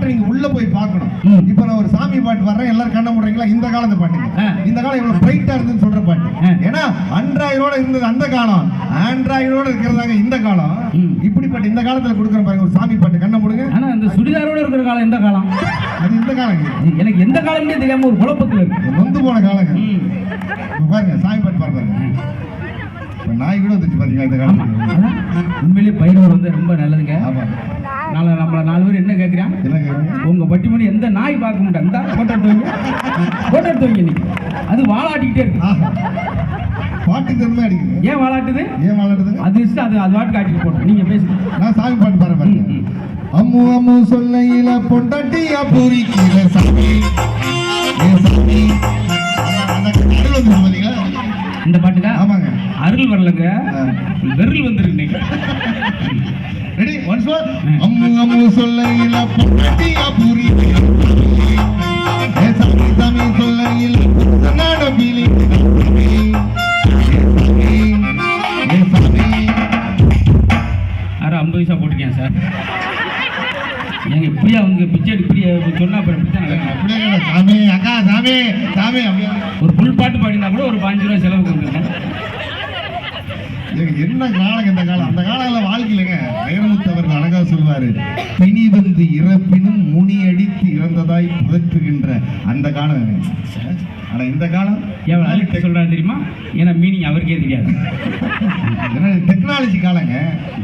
பாட்டை நீங்க உள்ள போய் பார்க்கணும். இப்ப நான் ஒரு சாமி பாட்டு வர்றேன், எல்லாரும் கண்ண முடுறீங்களா? இந்த காலத்து பாட்டுங்க. இந்த காலம் இவ்வளவு பிரைட்டா இருந்துன்னு சொல்ற பாட்டு. ஏன்னா ஆண்ட்ராய்டோட இருந்தது அந்த காலம், ஆண்ட்ராய்டோட இருக்கிறதாங்க இந்த காலம். இப்படிப்பட்ட இந்த காலத்துல கொடுக்குற பாருங்க ஒரு சாமி பாட்டு, கண்ண முடுங்க. ஆனா இந்த சுடிதாரோட இருக்கிற காலம் எந்த காலம்? அது இந்த காலங்க. எனக்கு எந்த காலம்னே தெரியாம ஒரு குழப்பத்துல இருக்கு. நொந்து போன காலங்க. பாருங்க சாமி பாட்டு பாருங்க. நாய் கூட வந்துச்சு பாத்தீங்களா இந்த காலத்துல. உண்மையிலேயே பைரவர் வந்து ரொம்ப நல்லதுங்க. நம்மள 4 பேர் என்ன கேட்குறான், உங்க பட்டிமணி எந்த நாய் பார்க்க முடியாது, அந்த போட்டோ எடுத்து இன்னைக்கு அது வாழாட்டிக்கிட்டே இருக்கு. பாட்டு தன்மை அடிக்குது. ஏன் வாழாட்டுது? அது வாட்டு காட்டிட்டு போட்டோம். நீங்க பேசுங்க. நான் சாமி பாட்டு பாருங்க. அம்மு அம்மு சொல்லையில பொண்டாட்டியா பூரிக்கிற சாமி இந்த பாட்டுக்கா? ஆமாங்க. அருள் வரலங்க, வெருள் வந்துருக்கு. Ready once more. Ammu Ammu சொல்லையில பொண்டாட்டியா பூரிக்கிற சாமி சாமி சொல்லையில நாட பீலி யாரும் 50 பைசா போட்டுக்கேன் சார். எங்க இப்படியா வந்து பிச்சை இப்படியா சொன்னா சாமி அக்கா சாமி சாமி ஒரு புல் பாட்டு பாடினா கூட ஒரு 5 ரூபாய் செலவுக்கு வந்துருக்கேன். என்ன காலம் இந்த காலம். அந்த காலம் வாழ்க்கையிலங்க வைரமுத்து அவர்கள் அழகா சொல்வாரு, பிணி வந்து இறப்பினும் முனி அடித்து இறந்ததாய் புதற்றுகின்ற அந்த காலம். ஆனா இந்த காலம் எவ்வளவு அழிட்டு சொல்றாரு தெரியுமா? ஏன்னா மீனிங் அவருக்கே தெரியாது. டெக்னாலஜி காலங்க.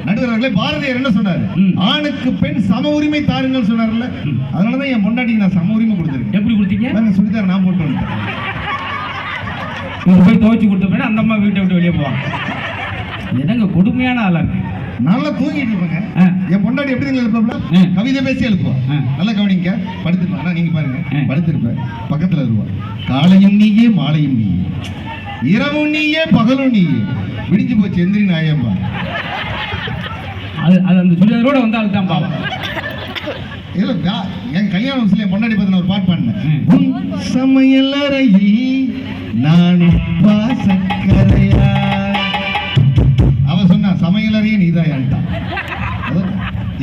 நடுவர்களே பாரதியார் என்ன சொன்னாரு? ஆணுக்கு பெண் சம உரிமை தாருங்கள் சொன்னார்ல. அதனாலதான் என் பொண்டாட்டிக்கு நான் சம உரிமை கொடுத்துருக்கேன். எப்படி கொடுத்தீங்க? சுடிதார் நான் போட்டு வந்தேன். போய் துவைச்சு கொடுத்த பின்னாடி அந்த அம்மா வீட்டை விட்டு வெளியே போவாங்க. என்னங்க கொடுமையான ஆளா இருக்கு. நல்லா தூங்கிட்டு இருப்பேங்க. என் பொண்டாட்டி எப்படி எழுப்பா? கவிதை பேசி எழுப்புவோம். நல்லா கவனிங்க. படுத்துருப்பா. நீங்க பாருங்க, படுத்திருப்பேன், பக்கத்துல இருப்பா. காலையும் நீயே மாலையும் நீயே, இரவும் நீயே பகலும் நீயே, விடிஞ்சு போச்சு எந்திரி நாயம்பா. அது அந்த சுடிதாரோட வந்து அதுதான் பாவம். இல்ல என் கல்யாண வயசுல என் பொண்டாட்டி பத்தி நான் ஒரு பாட்டு பாடினேன். சமையல் அறையில் நான் சக்கரையா. அவ சொன்னா சமையலறையே நீதான்ட்டான்.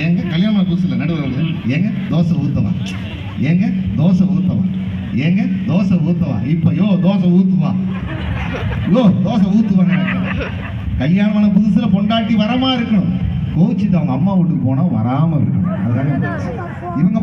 எங்க கல்யாண புதுசுல நடுவர் எங்க தோசை ஊத்தவா, எங்க தோசை ஊத்தவா, எங்க தோசை ஊத்தவா. இப்ப தோசை ஊத்துவா, தோசை ஊத்துவாங்க. கல்யாணமான புதுசுல பொண்டாட்டி வரமா இருக்கணும், கோச்சிட்டு அவங்க அம்மா வீட்டுக்கு போனா வராம இருக்கணும். அதுதாங்க இவங்க